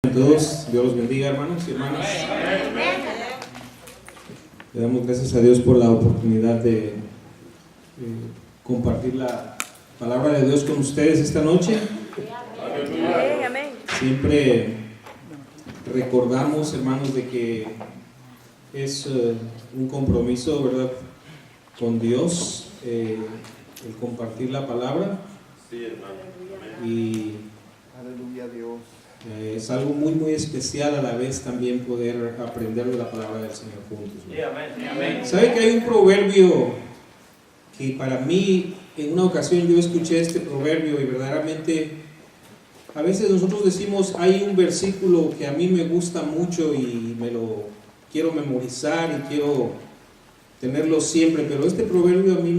A todos, Dios los bendiga, hermanos y hermanas. Le damos gracias a Dios por la oportunidad de compartir la palabra de Dios con ustedes esta noche. Siempre recordamos, hermanos, de que es un compromiso, ¿verdad?, con Dios, el compartir la palabra. Sí, hermano. Y aleluya a Dios. Es algo muy especial a la vez también poder aprender de la palabra del Señor juntos, ¿no? Sí, amén, amén. ¿Sabe que hay un proverbio que para mí, en una ocasión yo escuché este proverbio y verdaderamente a veces nosotros decimos, hay un versículo que a mí me gusta mucho y me lo quiero memorizar y quiero tenerlo siempre, pero este proverbio a mí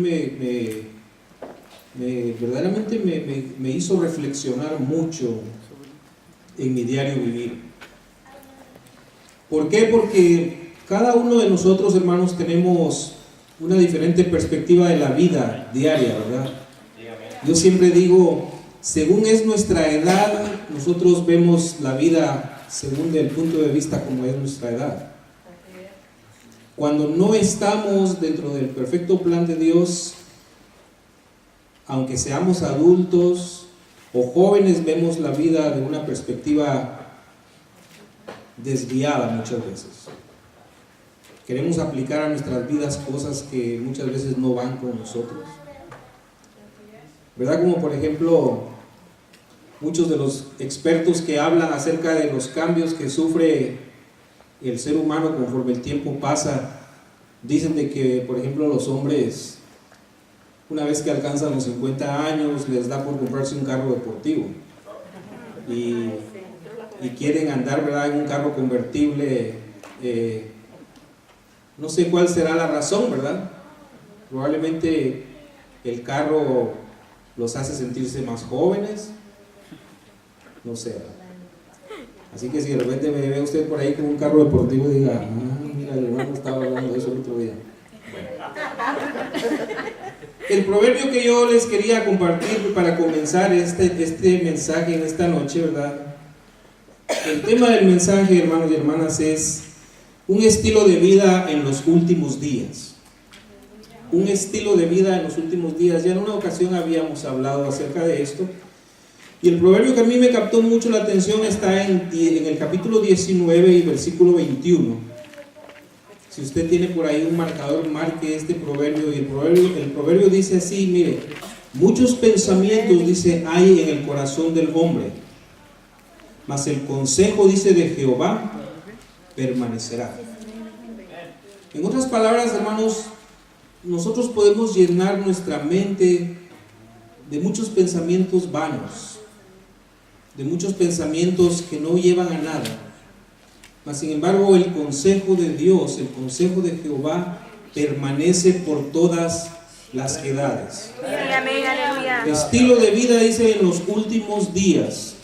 verdaderamente me hizo reflexionar mucho en mi diario vivir. ¿Por qué? Porque cada uno de nosotros, hermanos, tenemos una diferente perspectiva de la vida diaria, ¿verdad? Yo siempre digo, según es nuestra edad, nosotros vemos la vida según el punto de vista como es nuestra edad. Cuando no estamos dentro del perfecto plan de Dios, aunque seamos adultos o jóvenes, vemos la vida de una perspectiva desviada muchas veces. Queremos aplicar a nuestras vidas cosas que muchas veces no van con nosotros, ¿verdad? Como por ejemplo, muchos de los expertos que hablan acerca de los cambios que sufre el ser humano conforme el tiempo pasa, dicen de que, por ejemplo, los hombres, una vez que alcanzan los 50 años, les da por comprarse un carro deportivo y quieren andar, ¿verdad?, en un carro convertible. No sé cuál será la razón, ¿verdad? Probablemente el carro los hace sentirse más jóvenes, no sé, ¿verdad? Así que si de repente me ve usted por ahí con un carro deportivo, diga, mira, el hermano estaba hablando de eso el otro día. El proverbio que yo les quería compartir para comenzar este mensaje en esta noche, ¿verdad? El tema del mensaje, hermanos y hermanas, es un estilo de vida en los últimos días. Un estilo de vida en los últimos días. Ya en una ocasión habíamos hablado acerca de esto. Y el proverbio que a mí me captó mucho la atención está en el capítulo 19 y versículo 21. Si usted tiene por ahí un marcador, marque este proverbio. Y el proverbio dice así, mire, muchos pensamientos, dice, hay en el corazón del hombre, mas el consejo, dice, de Jehová permanecerá. En otras palabras, hermanos, nosotros podemos llenar nuestra mente de muchos pensamientos vanos, de muchos pensamientos que no llevan a nada. Mas sin embargo, el consejo de Dios, el consejo de Jehová permanece por todas las edades. Estilo de vida, dice, en los últimos días.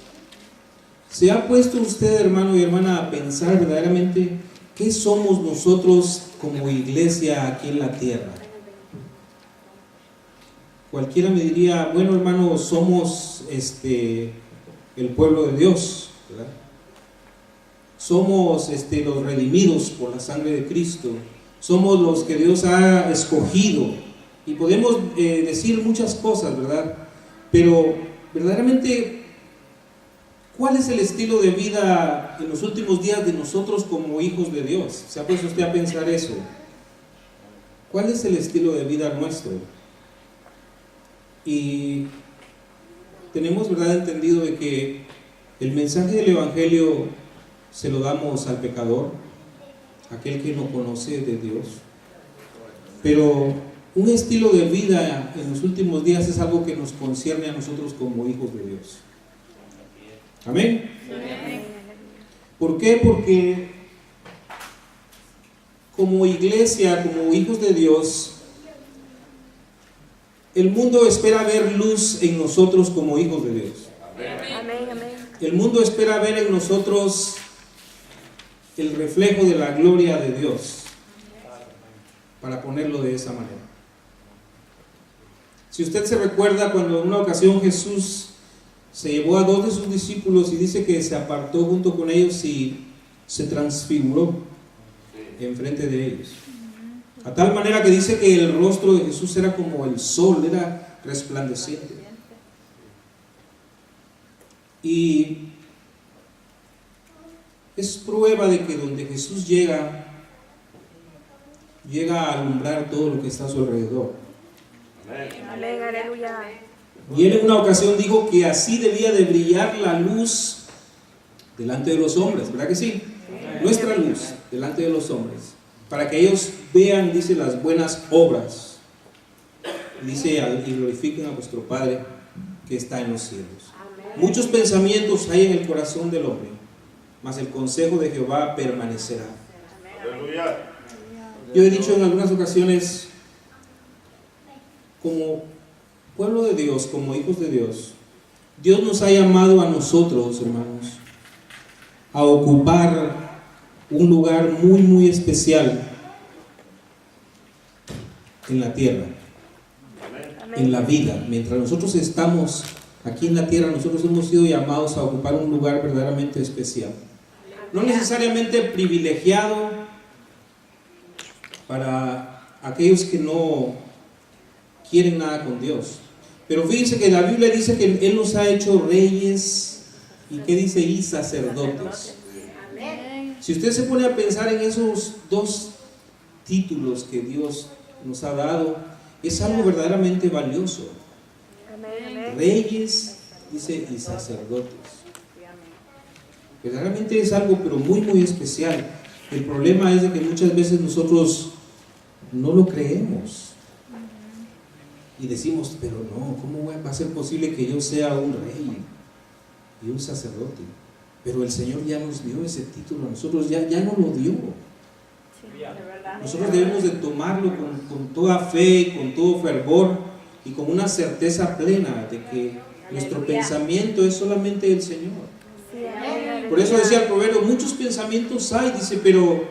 ¿Se ha puesto usted, hermano y hermana, a pensar verdaderamente qué somos nosotros como iglesia aquí en la tierra? Cualquiera me diría, bueno, hermano, somos el pueblo de Dios, ¿verdad? Somos los redimidos por la sangre de Cristo, somos los que Dios ha escogido, y podemos decir muchas cosas, ¿verdad? Pero verdaderamente, ¿cuál es el estilo de vida en los últimos días de nosotros como hijos de Dios? ¿Se ha puesto usted a pensar eso? ¿Cuál es el estilo de vida nuestro? Y tenemos, ¿verdad?, entendido de que el mensaje del Evangelio se lo damos al pecador, aquel que no conoce de Dios. Pero un estilo de vida en los últimos días es algo que nos concierne a nosotros como hijos de Dios. Amén. ¿Por qué? Porque como iglesia, como hijos de Dios, el mundo espera ver luz en nosotros como hijos de Dios. El mundo espera ver en nosotros el reflejo de la gloria de Dios, para ponerlo de esa manera. Si usted se recuerda cuando en una ocasión Jesús se llevó a 2 de sus discípulos y dice que se apartó junto con ellos y se transfiguró enfrente de ellos. A tal manera que dice que el rostro de Jesús era como el sol, era resplandeciente. Y es prueba de que donde Jesús llega a alumbrar todo lo que está a su alrededor. Amén, aleluya. Y él en una ocasión dijo que así debía de brillar la luz delante de los hombres, ¿verdad que sí? Nuestra luz delante de los hombres, para que ellos vean, dice, las buenas obras, dice, y glorifiquen a vuestro Padre que está en los cielos. Muchos pensamientos hay en el corazón del hombre, mas el consejo de Jehová permanecerá. Aleluya. Yo he dicho en algunas ocasiones, como pueblo de Dios, como hijos de Dios, Dios nos ha llamado a nosotros, hermanos, a ocupar un lugar muy, muy especial en la tierra, en la vida. Mientras nosotros estamos aquí en la tierra, nosotros hemos sido llamados a ocupar un lugar verdaderamente especial. No necesariamente privilegiado para aquellos que no quieren nada con Dios. Pero fíjense que la Biblia dice que Él nos ha hecho reyes, y ¿qué dice? Y sacerdotes. Si usted se pone a pensar en esos 2 títulos que Dios nos ha dado, es algo verdaderamente valioso. Reyes, dice, y sacerdotes. Verdaderamente es algo, pero muy, muy especial. El problema es de que muchas veces nosotros no lo creemos. Y decimos, pero no, ¿cómo va a ser posible que yo sea un rey y un sacerdote? Pero el Señor ya nos dio ese título, a nosotros ya nos lo dio. Nosotros debemos de tomarlo con toda fe, con todo fervor y con una certeza plena de que nuestro pensamiento es solamente el Señor. Por eso decía el proverbio, muchos pensamientos hay, dice, pero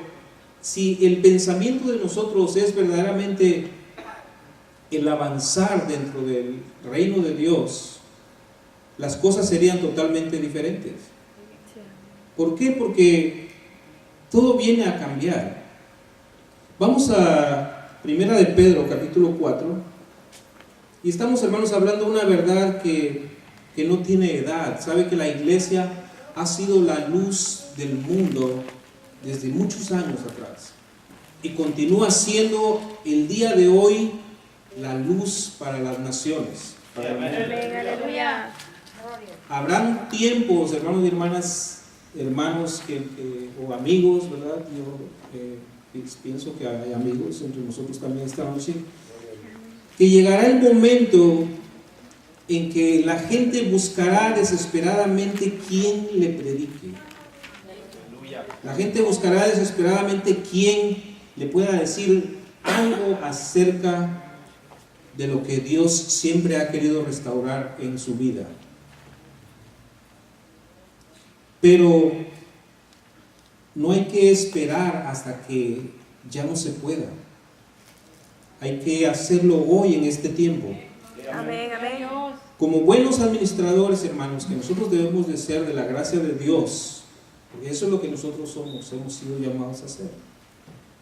si el pensamiento de nosotros es verdaderamente el avanzar dentro del reino de Dios, las cosas serían totalmente diferentes. ¿Por qué? Porque todo viene a cambiar. Vamos a 1 de Pedro, capítulo 4, y estamos, hermanos, hablando de una verdad que no tiene edad. Sabe que la iglesia ha sido la luz del mundo desde muchos años atrás, y continúa siendo el día de hoy la luz para las naciones, para el mundo. Habrán tiempos, hermanos y hermanos o amigos, ¿verdad? Yo pienso que hay amigos entre nosotros también esta noche, que llegará el momento en que la gente buscará desesperadamente quien le predique. La gente buscará desesperadamente quien le pueda decir algo acerca de lo que Dios siempre ha querido restaurar en su vida. Pero no hay que esperar hasta que ya no se pueda. Hay que hacerlo hoy, en este tiempo. Amén, amén. Como buenos administradores, hermanos, que nosotros debemos de ser de la gracia de Dios, porque eso es lo que nosotros somos, hemos sido llamados a hacer.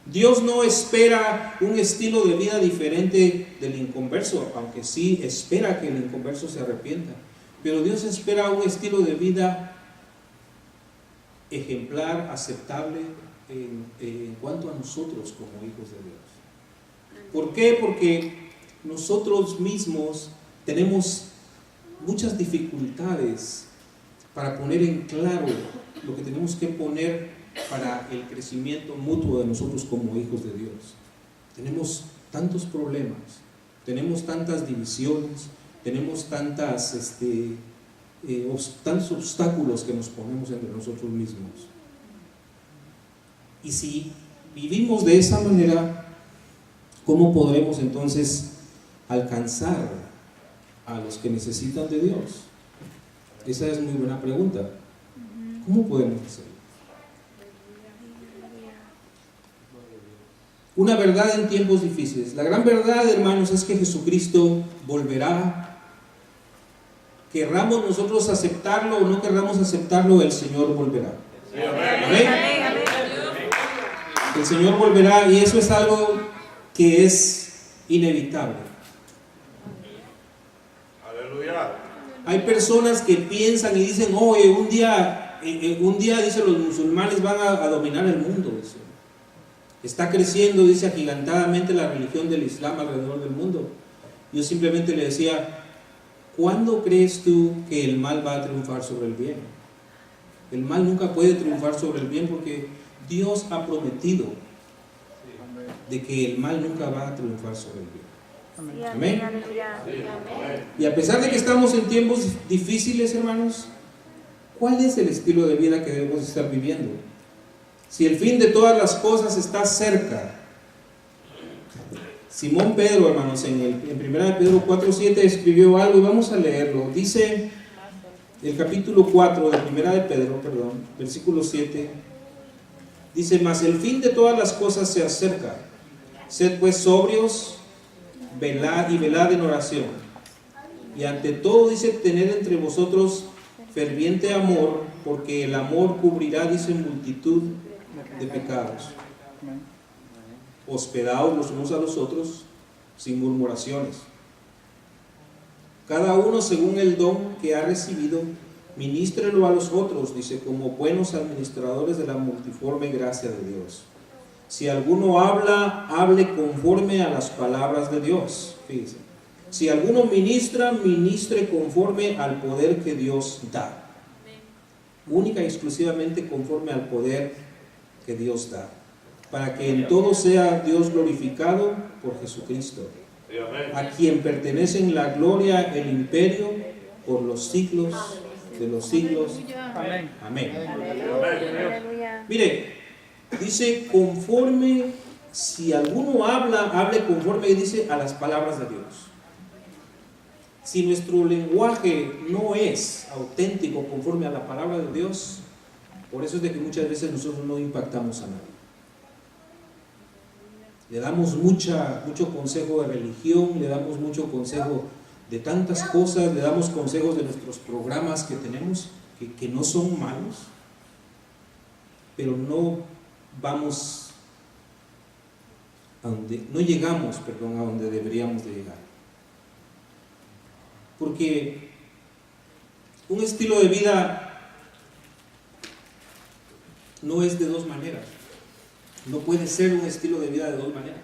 Dios no espera un estilo de vida diferente del inconverso, aunque sí espera que el inconverso se arrepienta, pero Dios espera un estilo de vida ejemplar, aceptable en cuanto a nosotros como hijos de Dios. ¿Por qué? Porque nosotros mismos tenemos muchas dificultades para poner en claro lo que tenemos que poner para el crecimiento mutuo de nosotros como hijos de Dios. Tenemos tantos problemas, tenemos tantas divisiones, tenemos tantos obstáculos que nos ponemos entre nosotros mismos. Y si vivimos de esa manera, ¿cómo podremos entonces alcanzar a los que necesitan de Dios? Esa es muy buena pregunta. ¿Cómo podemos hacerlo? Una verdad en tiempos difíciles. La gran verdad, hermanos, es que Jesucristo volverá querramos nosotros aceptarlo o no querramos aceptarlo, el Señor volverá. Amén. El Señor volverá, y eso es algo que es inevitable. Aleluya. Hay personas que piensan y dicen, oye, un día dice, los musulmanes van a dominar el mundo. Dice. Está creciendo, dice, agigantadamente la religión del Islam alrededor del mundo. Yo simplemente le decía, ¿cuándo crees tú que el mal va a triunfar sobre el bien? El mal nunca puede triunfar sobre el bien, porque Dios ha prometido de que el mal nunca va a triunfar sobre el bien. Amén. Y a pesar de que estamos en tiempos difíciles, hermanos, ¿cuál es el estilo de vida que debemos estar viviendo? Si el fin de todas las cosas está cerca. Simón Pedro, hermanos, en 1 Pedro 4:7 escribió algo, y vamos a leerlo. Dice el capítulo 4 de 1 Pedro, versículo 7, dice: mas el fin de todas las cosas se acerca. Sed pues sobrios, velad en oración. Y ante todo, dice, tened entre vosotros ferviente amor, porque el amor cubrirá, dice, multitud de pecados. Hospedaos los unos a los otros sin murmuraciones. Cada uno según el don que ha recibido, ministrelo a los otros, dice, como buenos administradores de la multiforme gracia de Dios. Si alguno habla, hable conforme a las palabras de Dios. Fíjense. Si alguno ministra, ministre conforme al poder que Dios da. Única y exclusivamente conforme al poder que Dios da. Para que en todo sea Dios glorificado por Jesucristo, a quien pertenecen la gloria, el imperio, por los siglos de los siglos. Amén. Amén. Mire, dice conforme, si alguno habla, hable conforme, dice, a las palabras de Dios. Si nuestro lenguaje no es auténtico conforme a la palabra de Dios, por eso es de que muchas veces nosotros no impactamos a nadie. Le damos mucho consejo de religión, le damos mucho consejo de tantas cosas, le damos consejos de nuestros programas que tenemos, que no son malos, pero no vamos a donde, no llegamos, a donde deberíamos de llegar. Porque un estilo de vida no es de dos maneras. No puede ser un estilo de vida de dos maneras.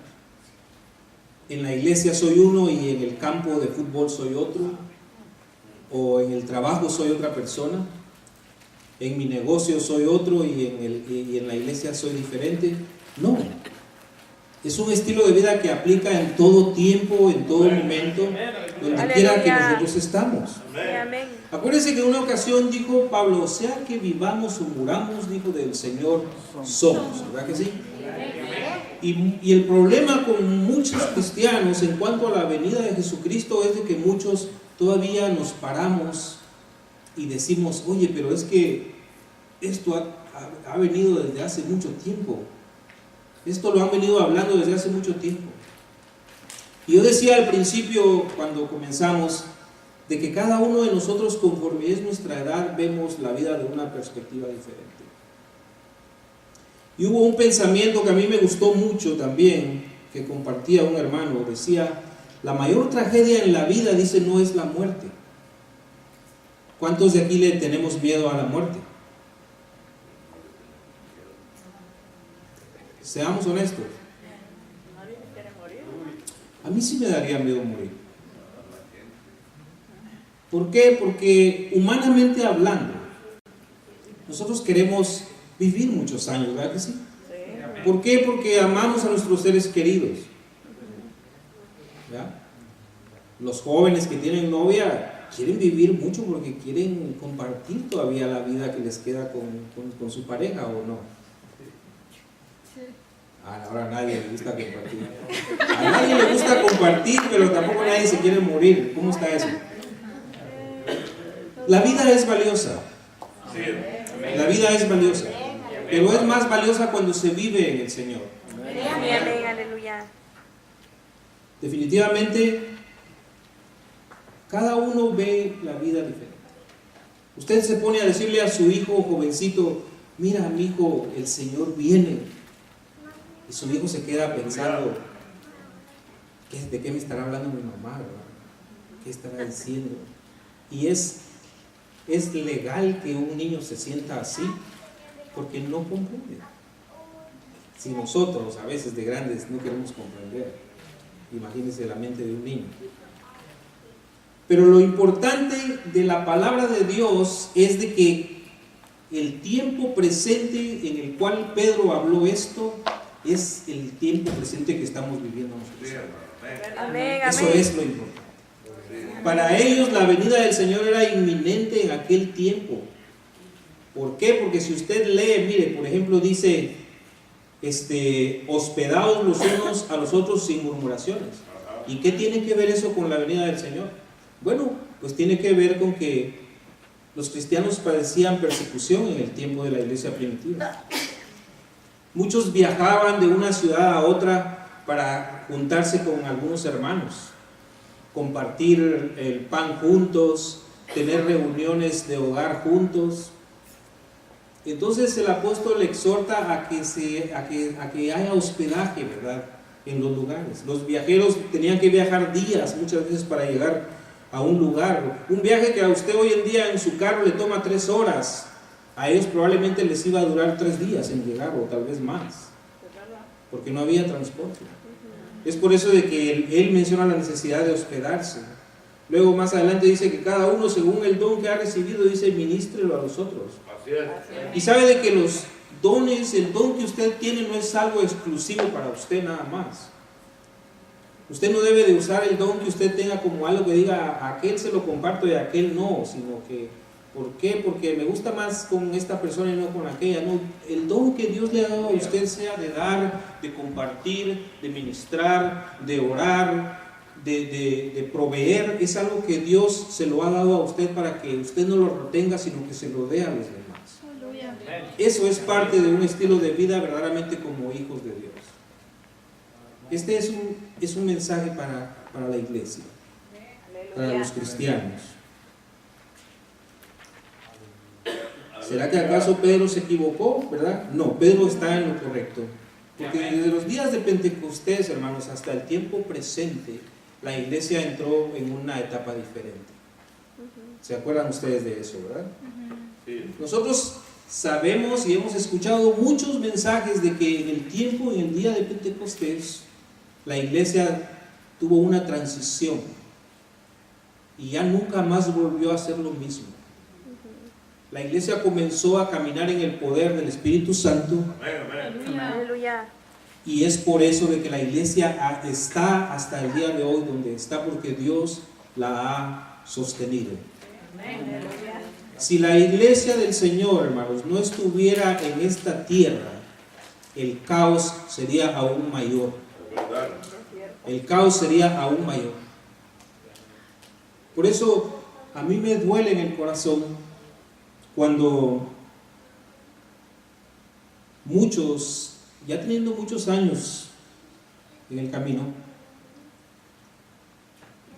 En la iglesia soy uno y en el campo de fútbol soy otro, o en el trabajo soy otra persona, en mi negocio soy otro y en la iglesia soy diferente. No, es un estilo de vida que aplica en todo tiempo, en todo momento, donde quiera que nosotros estamos. Acuérdense que en una ocasión dijo Pablo, sea que vivamos o muramos, dijo, del Señor somos, ¿verdad que sí? Y el problema con muchos cristianos en cuanto a la venida de Jesucristo es de que muchos todavía nos paramos y decimos, oye, pero es que esto ha venido desde hace mucho tiempo. Esto lo han venido hablando desde hace mucho tiempo. Y yo decía al principio, cuando comenzamos, de que cada uno de nosotros, conforme es nuestra edad, vemos la vida de una perspectiva diferente. Y hubo un pensamiento que a mí me gustó mucho también, que compartía un hermano. Decía, la mayor tragedia en la vida, dice, no es la muerte. ¿Cuántos de aquí le tenemos miedo a la muerte? Seamos honestos. A mí sí me daría miedo morir. ¿Por qué? Porque humanamente hablando, nosotros queremos vivir muchos años, ¿verdad que sí? ¿Por qué? Porque amamos a nuestros seres queridos. ¿Ya? Los jóvenes que tienen novia quieren vivir mucho porque quieren compartir todavía la vida que les queda con su pareja, ¿o no? Ahora a nadie le gusta compartir. A nadie le gusta compartir, pero tampoco nadie se quiere morir. ¿Cómo está eso? La vida es valiosa. La vida es valiosa. Pero es más valiosa cuando se vive en el Señor. Amén, aleluya. Definitivamente, Cada uno ve la vida diferente. Usted se pone a decirle a su hijo jovencito, mira mi hijo, el Señor viene. Y su hijo se queda pensando, ¿de qué me estará hablando mi mamá, verdad? ¿Qué estará diciendo? Y es legal que un niño se sienta así, porque no comprende. Si nosotros a veces de grandes no queremos comprender, imagínense la mente de un niño. Pero lo importante de la palabra de Dios es de que el tiempo presente en el cual Pedro habló esto es el tiempo presente que estamos viviendo nosotros. Amén, Eso amén. es lo importante. Para ellos la venida del Señor era inminente en aquel tiempo. ¿Por qué? Porque si usted lee, mire, por ejemplo, dice, hospedaos los unos a los otros sin murmuraciones. ¿Y qué tiene que ver eso con la venida del Señor? Bueno, pues tiene que ver con que los cristianos padecían persecución en el tiempo de la iglesia primitiva. Muchos viajaban de una ciudad a otra para juntarse con algunos hermanos, compartir el pan juntos, tener reuniones de hogar juntos. Entonces el apóstol exhorta a que haya hospedaje, ¿verdad?, en los lugares. Los viajeros tenían que viajar días muchas veces para llegar a un lugar. Un viaje que a usted hoy en día en su carro le toma 3 horas, a ellos probablemente les iba a durar 3 días en llegar, o tal vez más, porque no había transporte. Es por eso de que él menciona la necesidad de hospedarse. Luego más adelante dice que cada uno según el don que ha recibido, dice, ministrelo a los otros. Y sabe de que los dones, el don que usted tiene no es algo exclusivo para usted nada más. Usted no debe de usar el don que usted tenga como algo que diga, a aquel se lo comparto y a aquel no, sino que, ¿por qué? Porque me gusta más con esta persona y no con aquella. No, el don que Dios le ha dado a usted, sea de dar, de compartir, de ministrar, de orar, de proveer, es algo que Dios se lo ha dado a usted para que usted no lo retenga, sino que se lo dé a los demás. Eso es parte de un estilo de vida verdaderamente como hijos de Dios. Este es un mensaje para la iglesia, para los cristianos. ¿Será que acaso Pedro se equivocó, verdad? No, Pedro está en lo correcto. Porque desde los días de Pentecostés, hermanos, hasta el tiempo presente, la iglesia entró en una etapa diferente. ¿Se acuerdan ustedes de eso, verdad? Nosotros sabemos y hemos escuchado muchos mensajes de que en el tiempo, en el día de Pentecostés, la iglesia tuvo una transición y ya nunca más volvió a hacer lo mismo. La iglesia comenzó a caminar en el poder del Espíritu Santo. Aleluya. Y es por eso de que la iglesia está hasta el día de hoy donde está, porque Dios la ha sostenido. Si la iglesia del Señor, hermanos, no estuviera en esta tierra, el caos sería aún mayor. El caos sería aún mayor. Por eso a mí me duele en el corazón cuando muchos, ya teniendo muchos años en el camino,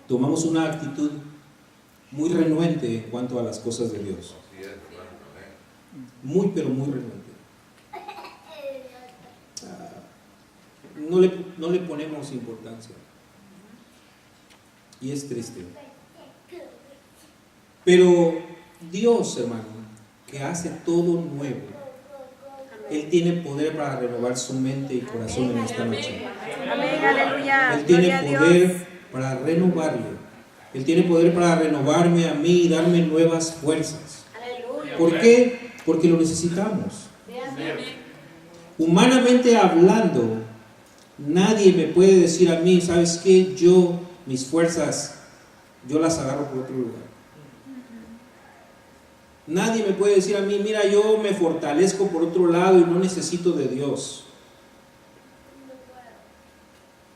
tomamos una actitud muy renuente en cuanto a las cosas de Dios. Muy, pero muy renuente. No le ponemos importancia. Y es triste. Pero Dios, hermano, que hace todo nuevo, Él tiene poder para renovar su mente y corazón en esta noche. Amén, aleluya. Él tiene Gloria a Dios. poder para renovarle. Él tiene poder para renovarme a mí y darme nuevas fuerzas. ¿Por qué? Porque lo necesitamos. Humanamente hablando, nadie me puede decir a mí, ¿sabes qué? Mis fuerzas, yo las agarro por otro lugar. Nadie me puede decir a mí, mira, yo me fortalezco por otro lado y no necesito de Dios.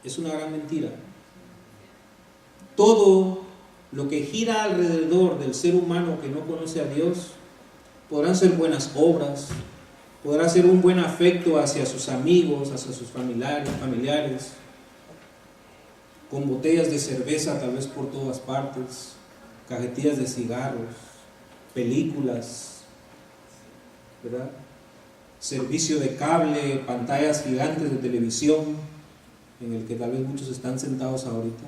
Es una gran mentira. Todo lo que gira alrededor del ser humano que no conoce a Dios, podrán ser buenas obras, podrá ser un buen afecto hacia sus amigos, hacia sus familiares, con botellas de cerveza tal vez por todas partes, cajetillas de cigarros, películas, ¿verdad? Servicio de cable, pantallas gigantes de televisión, en el que tal vez muchos están sentados ahorita.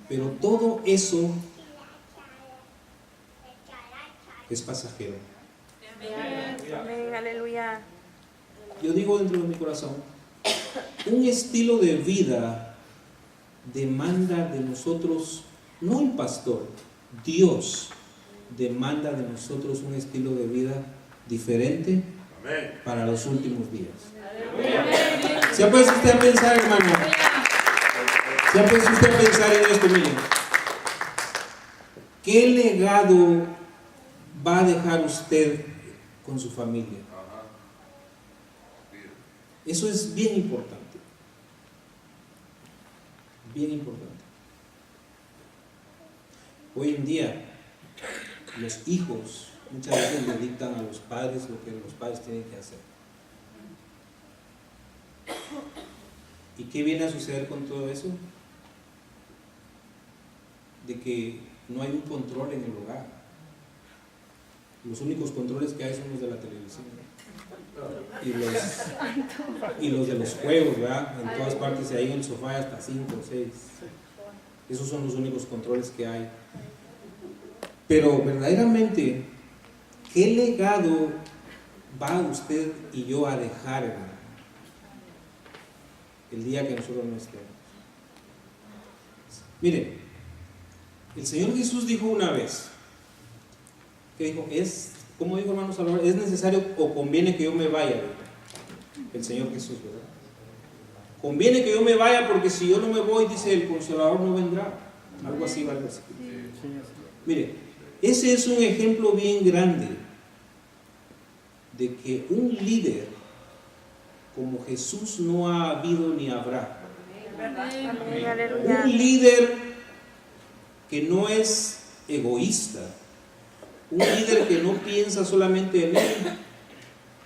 Pero todo eso es pasajero. Amén, aleluya. Yo digo dentro de mi corazón, un estilo de vida demanda de nosotros, no el pastor, Dios demanda de nosotros un estilo de vida diferente para los últimos días. ¿Se ha puesto usted a pensar, hermano? ¿Se ha puesto usted a pensar en esto? Miren, ¿qué legado va a dejar usted con su familia? Eso es bien importante. Bien importante. Hoy en día, los hijos muchas veces le dictan a los padres lo que los padres tienen que hacer. ¿Y qué viene a suceder con todo eso? De que no hay un control en el hogar. Los únicos controles que hay son los de la televisión y los de los juegos, ¿verdad? En todas partes, y ahí en el sofá hasta 5 o 6. Esos son los únicos controles que hay. Pero verdaderamente, ¿qué legado va usted y yo a dejar, hermano, el día que nosotros no estemos? Miren, el Señor Jesús dijo una vez, que dijo, como dijo hermano Salvador, es necesario o conviene que yo me vaya, el Señor Jesús, ¿verdad? Conviene que yo me vaya, porque si yo no me voy, dice, el Consolador no vendrá. Algo así, algo así. Mire, ese es un ejemplo bien grande de que un líder como Jesús no ha habido ni habrá. Amén, aleluya. Un líder que no es egoísta, un líder que no piensa solamente en él,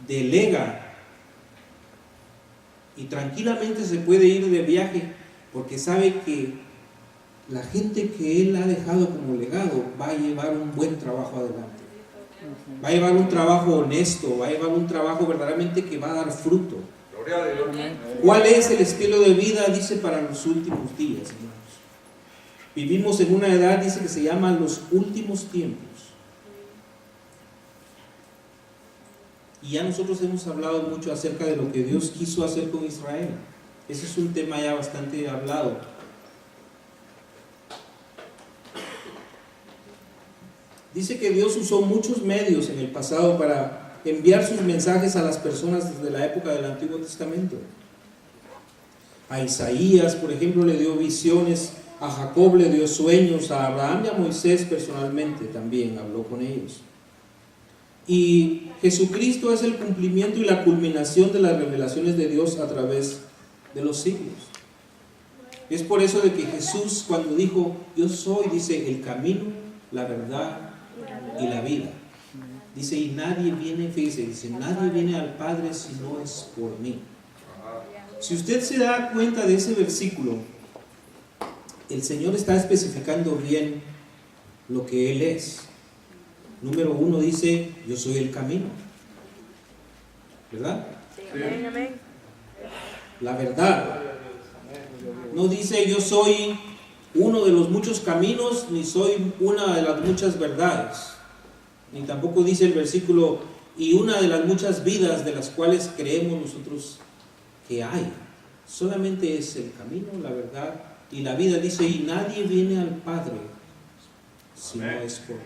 delega y tranquilamente se puede ir de viaje porque sabe que la gente que él ha dejado como legado va a llevar un buen trabajo adelante, va a llevar un trabajo honesto, va a llevar un trabajo verdaderamente que va a dar fruto. ¿Cuál es el estilo de vida? Dice, para los últimos días, hermanos. Vivimos en una edad, dice, que se llama los últimos tiempos. Y ya nosotros hemos hablado mucho acerca de lo que Dios quiso hacer con Israel. Ese es un tema ya bastante hablado. Dice que Dios usó muchos medios en el pasado para enviar sus mensajes a las personas desde la época del Antiguo Testamento. A Isaías, por ejemplo, le dio visiones, a Jacob le dio sueños, a Abraham y a Moisés personalmente también habló con ellos. Y Jesucristo es el cumplimiento y la culminación de las revelaciones de Dios a través de los siglos. Es por eso de que Jesús, cuando dijo, yo soy, dice, el camino, la verdad y la vida. Dice, y nadie viene, fíjese, dice, nadie viene al Padre si no es por mí. Si usted se da cuenta de ese versículo, el Señor está especificando bien lo que Él es. Número 1 dice, yo soy el camino, ¿verdad? Amén, amén. La verdad. No dice, yo soy uno de los muchos caminos, ni soy una de las muchas verdades. Ni tampoco dice el versículo, y una de las muchas vidas de las cuales creemos nosotros que hay. Solamente es el camino, la verdad y la vida. Dice, y nadie viene al Padre si no es por mí.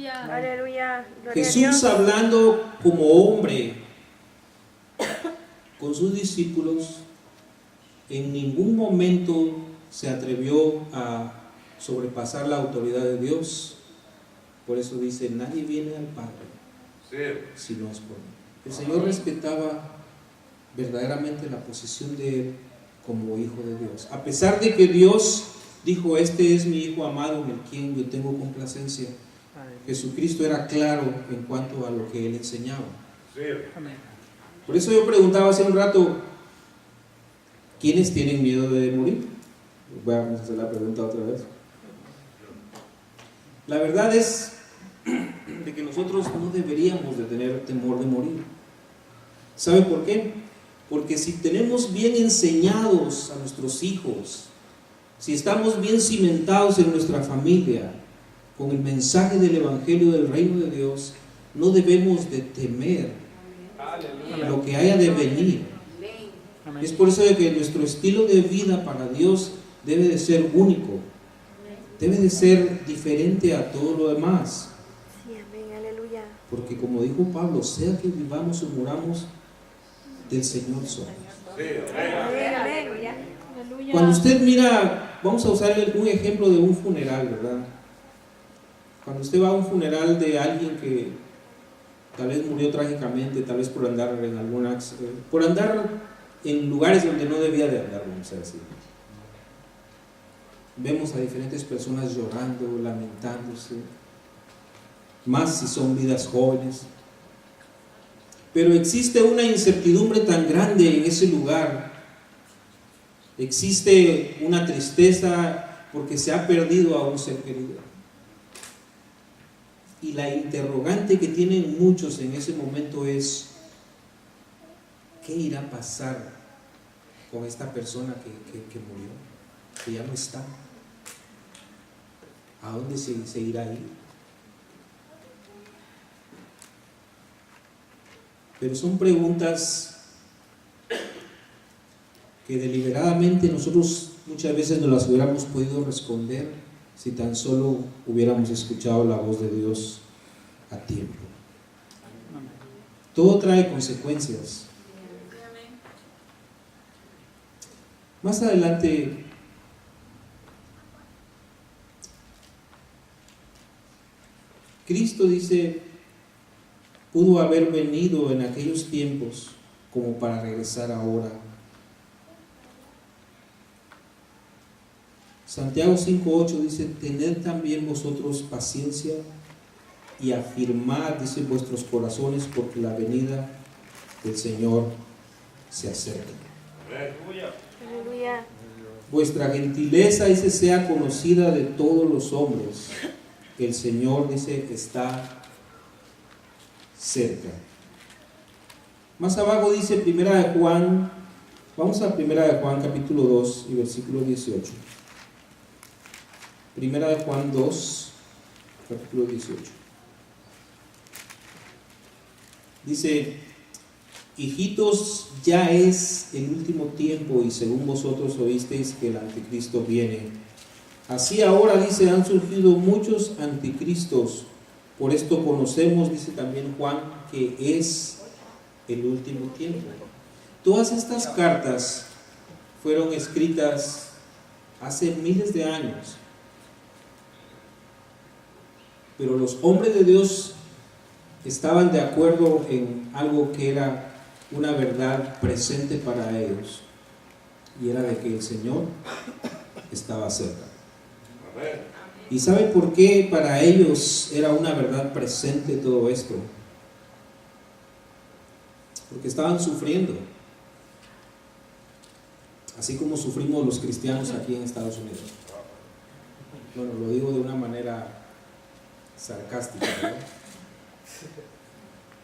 Aleluya. Jesús, hablando como hombre con sus discípulos, en ningún momento se atrevió a sobrepasar la autoridad de Dios. Por eso dice, nadie viene al Padre si no es por mí. El Señor respetaba verdaderamente la posición de Él como Hijo de Dios. A pesar de que Dios dijo, este es mi Hijo amado en el quien yo tengo complacencia, Jesucristo era claro en cuanto a lo que Él enseñaba. Por eso yo preguntaba hace un rato, ¿quiénes tienen miedo de morir? Voy a hacer la pregunta otra vez. La verdad es de que nosotros no deberíamos de tener temor de morir. ¿Sabe por qué? Porque si tenemos bien enseñados a nuestros hijos, si estamos bien cimentados en nuestra familia con el mensaje del Evangelio del Reino de Dios, no debemos de temer lo que haya de venir. Es por eso de que nuestro estilo de vida para Dios debe de ser único, debe de ser diferente a todo lo demás. Sí, amén, aleluya. Porque como dijo Pablo, sea que vivamos o muramos, del Señor somos. Amén, amén. Cuando usted mira, vamos a usar un ejemplo de un funeral, ¿verdad? Cuando usted va a un funeral de alguien que tal vez murió trágicamente, tal vez por andar en por andar en lugares donde no debía de andar, vamos a decir. Vemos a diferentes personas llorando, lamentándose, más si son vidas jóvenes. Pero existe una incertidumbre tan grande en ese lugar. Existe una tristeza porque se ha perdido a un ser querido. Y la interrogante que tienen muchos en ese momento es: ¿qué irá a pasar con esta persona que murió, que ya no está? ¿A dónde se irá a ir? Pero son preguntas que deliberadamente nosotros muchas veces no las hubiéramos podido responder si tan solo hubiéramos escuchado la voz de Dios a tiempo. Todo trae consecuencias. Más adelante Cristo dice, pudo haber venido en aquellos tiempos como para regresar ahora. Santiago 5:8 dice, tened también vosotros paciencia y afirmad, dice, vuestros corazones, porque la venida del Señor se acerca. Aleluya. Vuestra gentileza, dice, sea conocida de todos los hombres, que el Señor, dice, está cerca. Más abajo dice Primera de Juan, vamos a Primera de Juan capítulo 2 y versículo 18. Primera de Juan 2, capítulo 18. Dice, hijitos, ya es el último tiempo y según vosotros oísteis que el anticristo viene. Así ahora, dice, han surgido muchos anticristos. Por esto conocemos, dice también Juan, que es el último tiempo. Todas estas cartas fueron escritas hace miles de años. Pero los hombres de Dios estaban de acuerdo en algo que era una verdad presente para ellos, y era de que el Señor estaba cerca. ¿Y sabe por qué para ellos era una verdad presente todo esto? Porque estaban sufriendo, así como sufrimos los cristianos aquí en Estados Unidos. Bueno, lo digo de una manera sarcástica, ¿verdad?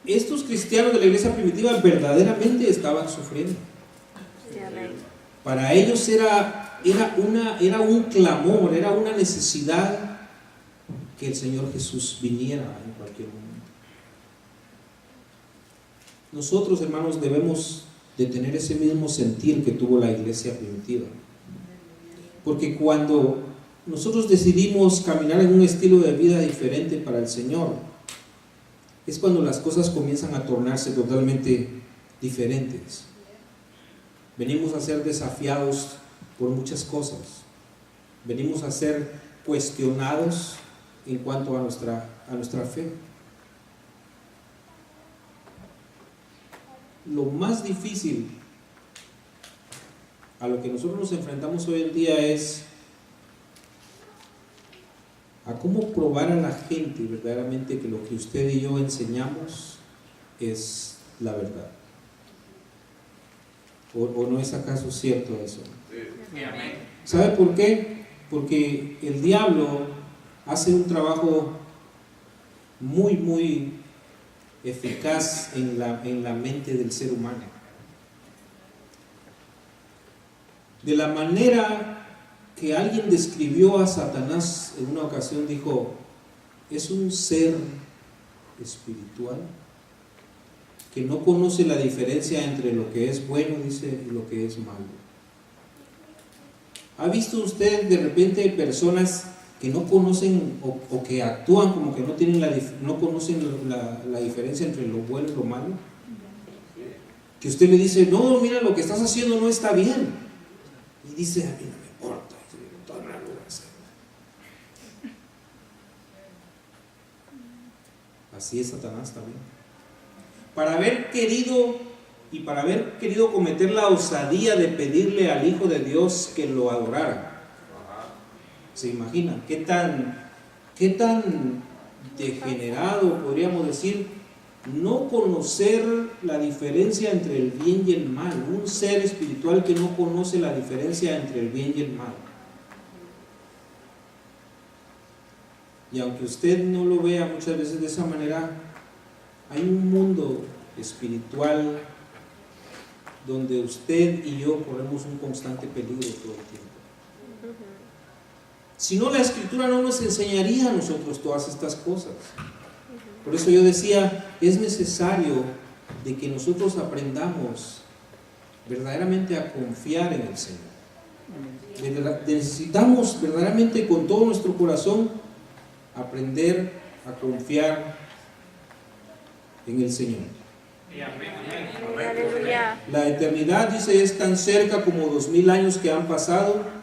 Estos cristianos de la iglesia primitiva verdaderamente estaban sufriendo. Sí, amén. Para ellos era un clamor, era una necesidad que el Señor Jesús viniera en cualquier momento. Nosotros, hermanos, debemos de tener ese mismo sentir que tuvo la iglesia primitiva. Porque cuando nosotros decidimos caminar en un estilo de vida diferente para el Señor, es cuando las cosas comienzan a tornarse totalmente diferentes. Venimos a ser desafiados por muchas cosas. Venimos a ser cuestionados en cuanto a nuestra fe. Lo más difícil a lo que nosotros nos enfrentamos hoy en día es a cómo probar a la gente verdaderamente que lo que usted y yo enseñamos es la verdad. ¿O no es acaso cierto eso? Sí, amén. ¿Sabe por qué? Porque el diablo hace un trabajo muy eficaz en la mente del ser humano. De la manera que alguien describió a Satanás en una ocasión, dijo: es un ser espiritual que no conoce la diferencia entre lo que es bueno, dice, y lo que es malo. ¿Ha visto usted de repente personas que no conocen o que actúan como que no conocen la diferencia entre lo bueno y lo malo? Que usted le dice: no, mira, lo que estás haciendo no está bien. Y dice: a mí no me importa, yo no lo voy a hacer. Así es Satanás también. Para haber querido cometer la osadía de pedirle al Hijo de Dios que lo adorara. ¿Se imaginan qué tan degenerado, podríamos decir, no conocer la diferencia entre el bien y el mal? Un ser espiritual que no conoce la diferencia entre el bien y el mal. Y aunque usted no lo vea muchas veces de esa manera, hay un mundo espiritual donde usted y yo corremos un constante peligro todo el tiempo. Si no, la Escritura no nos enseñaría a nosotros todas estas cosas. Por eso yo decía, es necesario de que nosotros aprendamos verdaderamente a confiar en el Señor. Necesitamos verdaderamente con todo nuestro corazón aprender a confiar en el Señor. Aleluya. La eternidad, dice, es tan cerca como 2000 años que han pasado,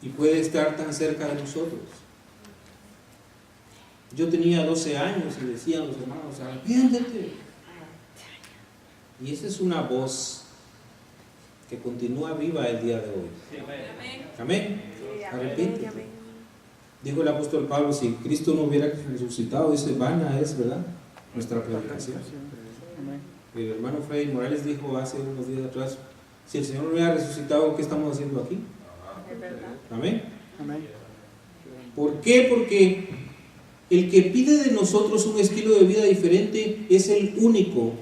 y puede estar tan cerca de nosotros. Yo tenía 12 años y decían los hermanos: arrepiéntete. Y esa es una voz que continúa viva el día de hoy. Amén. Arrepiéntete. Dijo el apóstol Pablo: si Cristo no hubiera resucitado, dice, vana es, ¿verdad?, nuestra predicación. El hermano Freddy Morales dijo hace unos días atrás: si el Señor no hubiera resucitado, ¿qué estamos haciendo aquí? Amén. ¿Por qué? Porque el que pide de nosotros un estilo de vida diferente es el único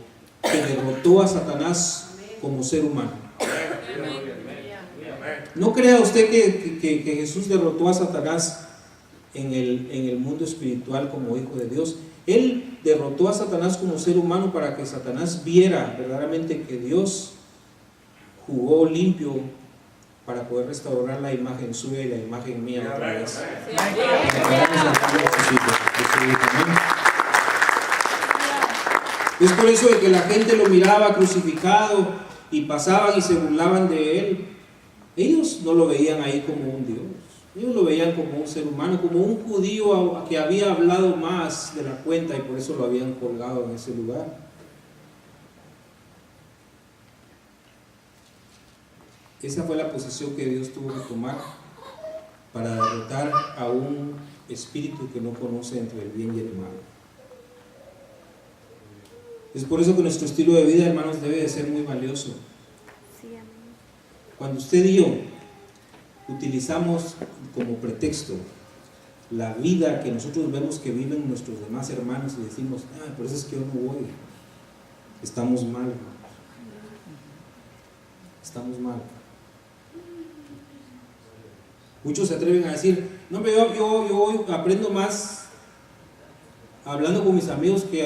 que derrotó a Satanás como ser humano. No crea usted que Jesús derrotó a Satanás en el mundo espiritual como hijo de Dios. Él derrotó a Satanás como ser humano para que Satanás viera verdaderamente que Dios jugó limpio para poder restaurar la imagen suya y la imagen mía otra vez. Es por eso de que la gente lo miraba crucificado y pasaban y se burlaban de él. Ellos no lo veían ahí como un Dios. Ellos lo veían como un ser humano, como un judío que había hablado más de la cuenta, y por eso lo habían colgado en ese lugar. Esa fue la posición que Dios tuvo que tomar para derrotar a un espíritu que no conoce entre el bien y el mal. Es por eso que nuestro estilo de vida, hermanos, debe de ser muy valioso. Cuando usted y yo utilizamos como pretexto la vida que nosotros vemos que viven nuestros demás hermanos y decimos: por eso es que yo no voy, estamos mal. Estamos mal. Muchos se atreven a decir: no, pero yo aprendo más hablando con mis amigos que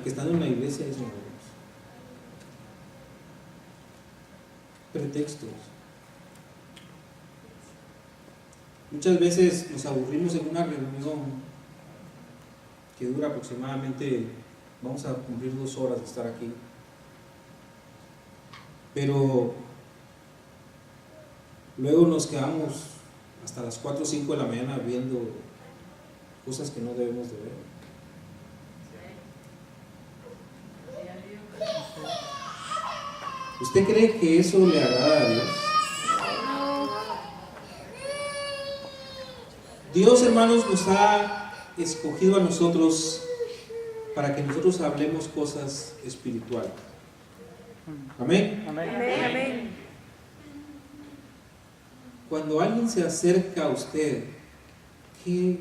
estando en la iglesia. Pretextos. Muchas veces nos aburrimos en una reunión que dura aproximadamente, vamos a cumplir 2 horas de estar aquí, pero luego nos quedamos hasta las 4 o 5 de la mañana viendo cosas que no debemos de ver. ¿Usted cree que eso le agrada a Dios? Dios, hermanos, nos ha escogido a nosotros para que nosotros hablemos cosas espirituales. Amén. Amén. Cuando alguien se acerca a usted, ¿qué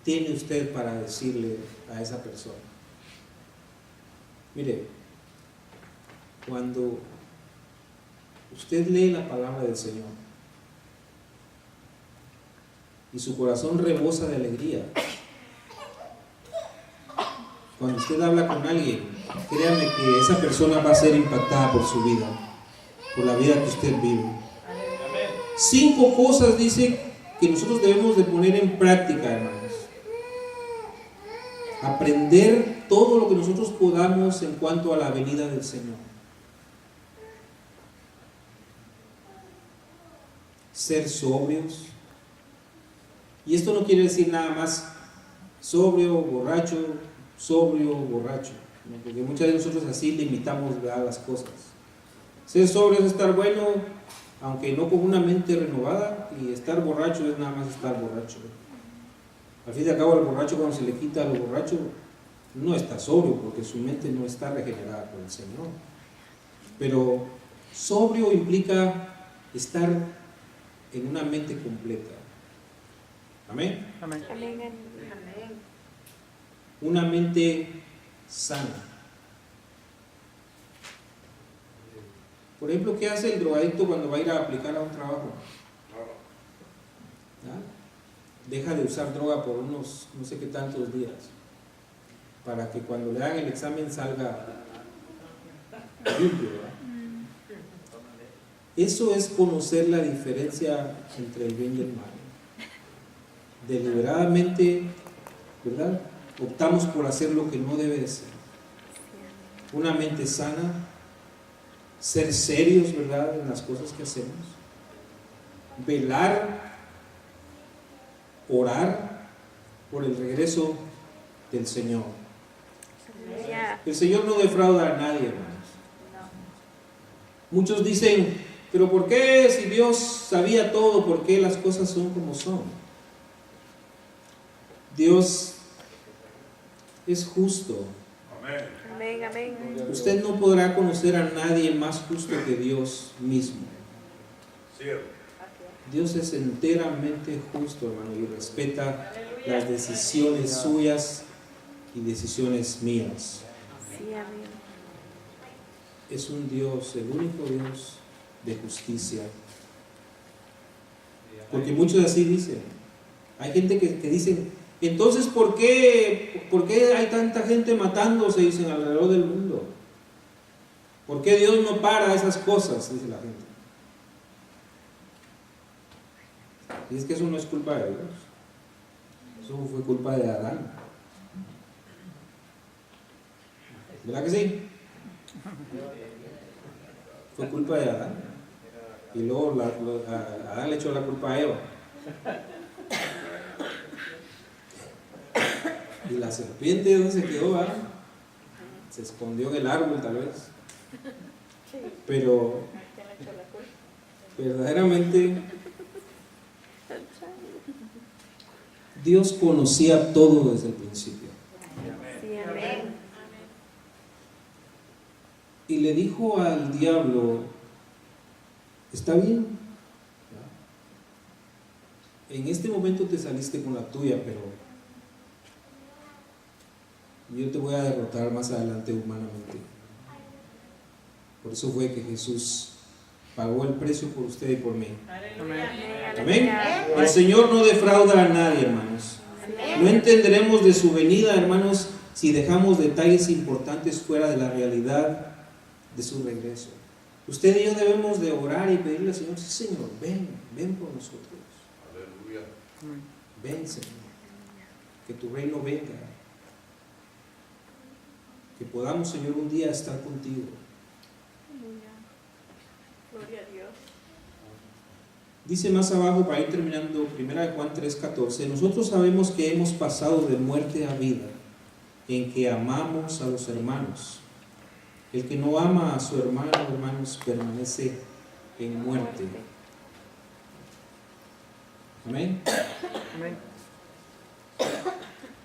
tiene usted para decirle a esa persona? Mire, cuando usted lee la palabra del Señor y su corazón rebosa de alegría, cuando usted habla con alguien, créame que esa persona va a ser impactada por su vida, por la vida que usted vive. 5 cosas dice que nosotros debemos de poner en práctica, hermanos. Aprender todo lo que nosotros podamos en cuanto a la venida del Señor. Ser sobrios. Y esto no quiere decir nada más sobrio, borracho, ¿no? Porque muchas de nosotros así limitamos, ¿verdad?, las cosas. Ser sobrio es estar bueno, aunque no con una mente renovada, y estar borracho es nada más estar borracho. Al fin y al cabo, el borracho, cuando se le quita lo borracho, no está sobrio, porque su mente no está regenerada por el Señor. Pero sobrio implica estar en una mente completa. Amén. Amén. Una mente sana. Por ejemplo, ¿qué hace el drogadicto cuando va a ir a aplicar a un trabajo? ¿Ah? Deja de usar droga por unos no sé qué tantos días, para que cuando le hagan el examen salga limpio, ¿verdad? Eso es conocer la diferencia entre el bien y el mal. Deliberadamente, ¿verdad?, optamos por hacer lo que no debe de ser. Una mente sana, ser serios, ¿verdad?, en las cosas que hacemos, velar, orar por el regreso del Señor. El Señor no defrauda a nadie, hermanos. Muchos dicen, pero ¿por qué, si Dios sabía todo, por qué las cosas son como son? Dios es justo. Amén, amén. Usted no podrá conocer a nadie más justo que Dios mismo. Dios es enteramente justo, hermano, y respeta las decisiones suyas y decisiones mías. Sí, amén. Es un Dios, el único Dios de justicia. Porque muchos así dicen. Hay gente que dicen, entonces ¿por qué hay tanta gente matándose, dicen, alrededor del mundo? ¿Por qué Dios no para esas cosas?, dice la gente. Y es que eso no es culpa de Dios. Eso fue culpa de Adán. ¿Verdad que sí? Fue culpa de Adán. Y luego Adán le echó la culpa a Eva. Y la serpiente, ¿dónde se quedó? ¿Verdad? Se escondió en el árbol, tal vez. Pero verdaderamente Dios conocía todo desde el principio. Sí, amén. Y le dijo al diablo, está bien, en este momento te saliste con la tuya, pero yo te voy a derrotar más adelante humanamente. Por eso fue que Jesús pagó el precio por usted y por mí. Amén. El Señor no defrauda a nadie, hermanos. No entenderemos de su venida, hermanos, si dejamos detalles importantes fuera de la realidad de su regreso. Usted y yo debemos de orar y pedirle al Señor, sí, Señor, ven por nosotros. Aleluya. Ven, Señor, que tu reino venga, que podamos, Señor, un día estar contigo. Gloria a Dios. Dice más abajo, para ir terminando, 1 Juan 3:14, nosotros sabemos que hemos pasado de muerte a vida, en que amamos a los hermanos. El que no ama a su hermano, hermanos, permanece en muerte. Amén. Amén.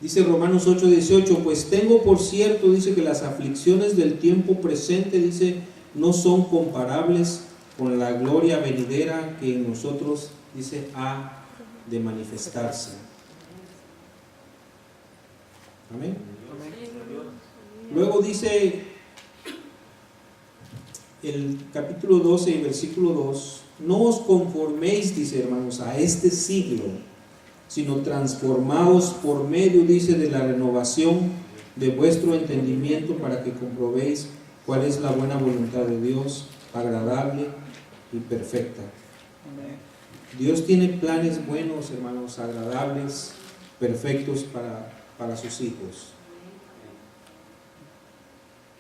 Dice Romanos 8:18, pues tengo por cierto, dice, que las aflicciones del tiempo presente, dice, no son comparables con la gloria venidera que en nosotros, dice, ha de manifestarse. Amén. Luego dice el capítulo 12 y versículo 2, no os conforméis, dice hermanos, a este siglo, sino transformaos por medio, dice, de la renovación de vuestro entendimiento, para que comprobéis cuál es la buena voluntad de Dios, agradable y perfecta. Dios tiene planes buenos, hermanos, agradables, perfectos para sus hijos.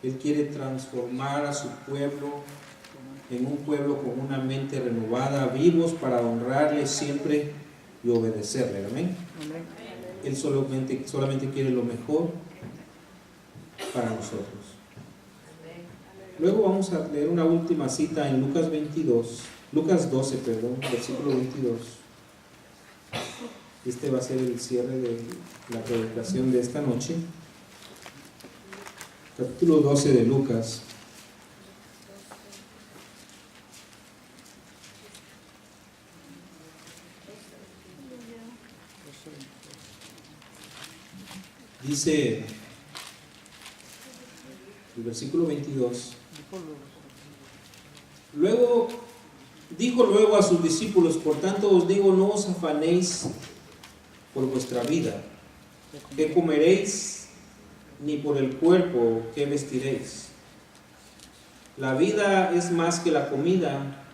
Él quiere transformar a su pueblo en un pueblo con una mente renovada, vivos para honrarle siempre y obedecerle. Amén. Él solamente quiere lo mejor para nosotros. Luego vamos a leer una última cita en Lucas 12, versículo 22. Este va a ser el cierre de la predicación de esta noche. Capítulo 12 de Lucas. Dice el versículo 22. Dijo luego a sus discípulos: por tanto os digo, no os afanéis por vuestra vida, qué comeréis, ni por el cuerpo, qué vestiréis. La vida es más que la comida,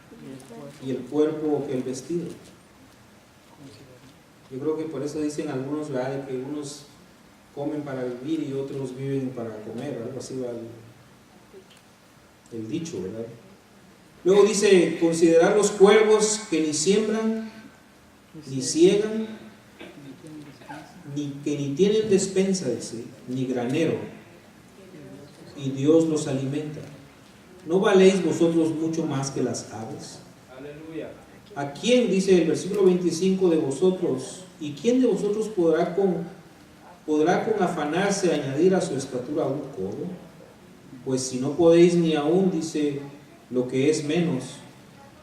y el cuerpo que el vestido. Yo creo que por eso dicen algunos, ¿verdad?, que unos comen para vivir y otros viven para comer, algo así va el dicho, ¿verdad? Luego dice: considerad los cuervos, que ni siembran, ni ciegan, que ni tienen despensa, dice, ni granero, y Dios los alimenta. ¿No valéis vosotros mucho más que las aves? Aleluya. ¿A quién, dice el versículo 25, de vosotros, y quién de vosotros podrá con afanarse añadir a su estatura un codo? Pues si no podéis ni aún, dice, lo que es menos,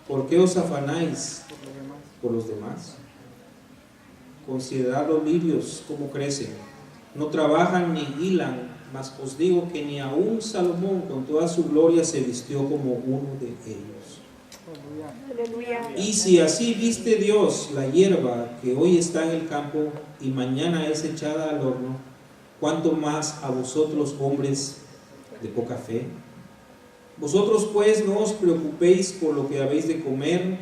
¿por qué os afanáis por los demás? Considerad los lirios cómo crecen, no trabajan ni hilan, mas os digo que ni aun Salomón con toda su gloria se vistió como uno de ellos. Aleluya. Y si así viste Dios la hierba que hoy está en el campo y mañana es echada al horno, ¿cuánto más a vosotros, hombres de poca fe? Vosotros pues no os preocupéis por lo que habéis de comer,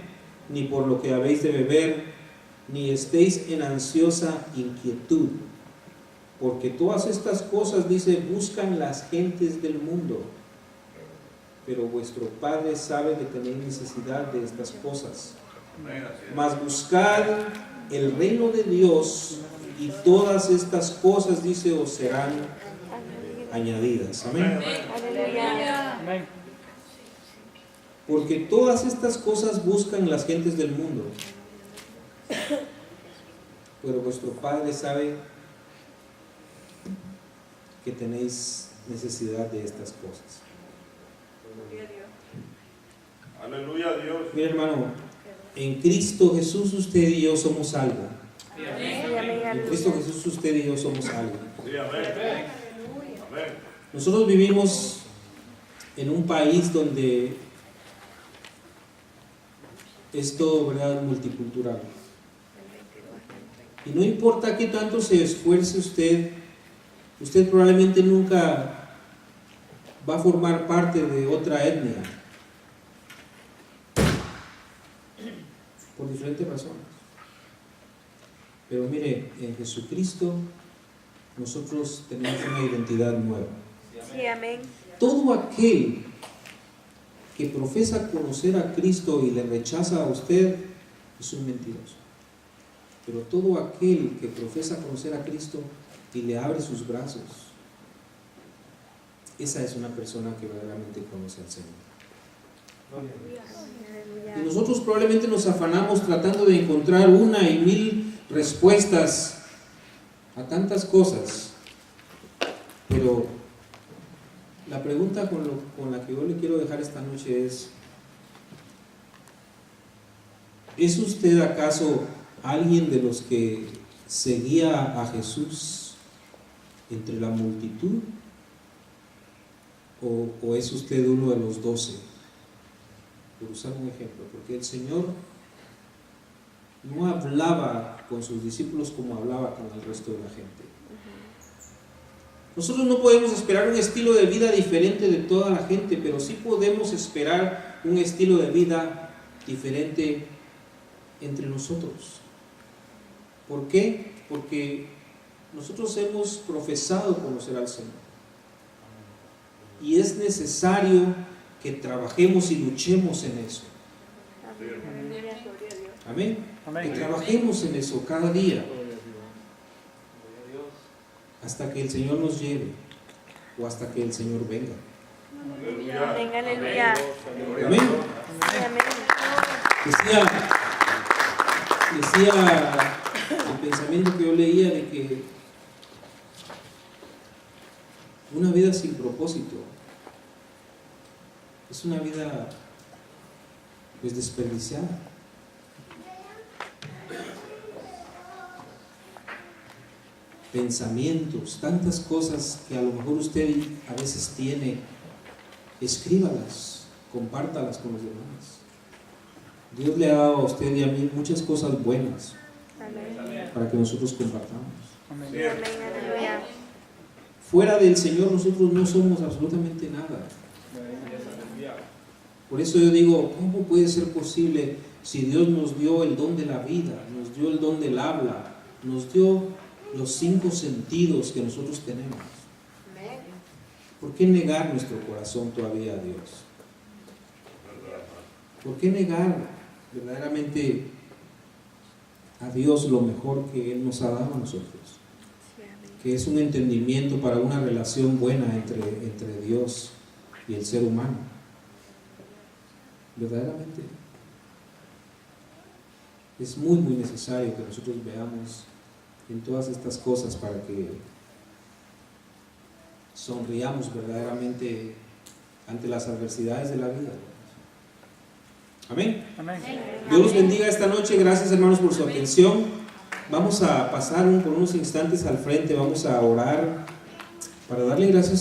ni por lo que habéis de beber, ni estéis en ansiosa inquietud, porque todas estas cosas, dice, buscan las gentes del mundo, pero vuestro Padre sabe que tenéis necesidad de estas cosas. Mas buscad el reino de Dios, y todas estas cosas, dice, os serán añadidas. Amén. Aleluya. Porque todas estas cosas buscan las gentes del mundo, pero vuestro Padre sabe que tenéis necesidad de estas cosas. Aleluya a Dios. Mira, hermano, en Cristo Jesús usted y yo somos algo. En Cristo Jesús usted y yo somos algo. Sí, amén. Amén. Nosotros vivimos en un país donde es todo, ¿verdad?, multicultural. Y no importa qué tanto se esfuerce usted probablemente nunca va a formar parte de otra etnia, por diferentes razones. Pero mire, en Jesucristo nosotros tenemos una identidad nueva. Sí, amén. Todo aquel que profesa conocer a Cristo y le rechaza a usted es un mentiroso. Pero todo aquel que profesa conocer a Cristo y le abre sus brazos, esa es una persona que verdaderamente conoce al Señor. Y nosotros probablemente nos afanamos tratando de encontrar una y mil respuestas a tantas cosas, pero la pregunta con la que yo le quiero dejar esta noche ¿es usted acaso alguien de los que seguía a Jesús entre la multitud? ¿O es usted uno de los 12? Por usar un ejemplo, porque el Señor no hablaba con sus discípulos como hablaba con el resto de la gente. Nosotros no podemos esperar un estilo de vida diferente de toda la gente, pero sí podemos esperar un estilo de vida diferente entre nosotros. ¿Por qué? Porque nosotros hemos profesado conocer al Señor. Y es necesario que trabajemos y luchemos en eso. Amén. Que trabajemos en eso cada día. Hasta que el Señor nos lleve o hasta que el Señor venga. Aleluya. Amén, aleluya. Amén. Amén. Decía el pensamiento que yo leía de que una vida sin propósito es una vida pues desperdiciada. Pensamientos, tantas cosas que a lo mejor usted a veces tiene, escríbalas, compártalas con los demás. Dios le ha dado a usted y a mí muchas cosas buenas para que nosotros compartamos. Amén, aleluya. Fuera del Señor nosotros no somos absolutamente nada. Por eso yo digo, ¿cómo puede ser posible si Dios nos dio el don de la vida, nos dio el don del habla, nos dio los 5 sentidos que nosotros tenemos? ¿Por qué negar nuestro corazón todavía a Dios? ¿Por qué negar verdaderamente a Dios lo mejor que Él nos ha dado a nosotros? Que es un entendimiento para una relación buena entre Dios y el ser humano. Verdaderamente es muy necesario que nosotros veamos en todas estas cosas para que sonriamos verdaderamente ante las adversidades de la vida. Amén. Amén. Dios los bendiga esta noche. Gracias, hermanos, por su atención. Vamos a pasar por unos instantes al frente. Vamos a orar para darle gracias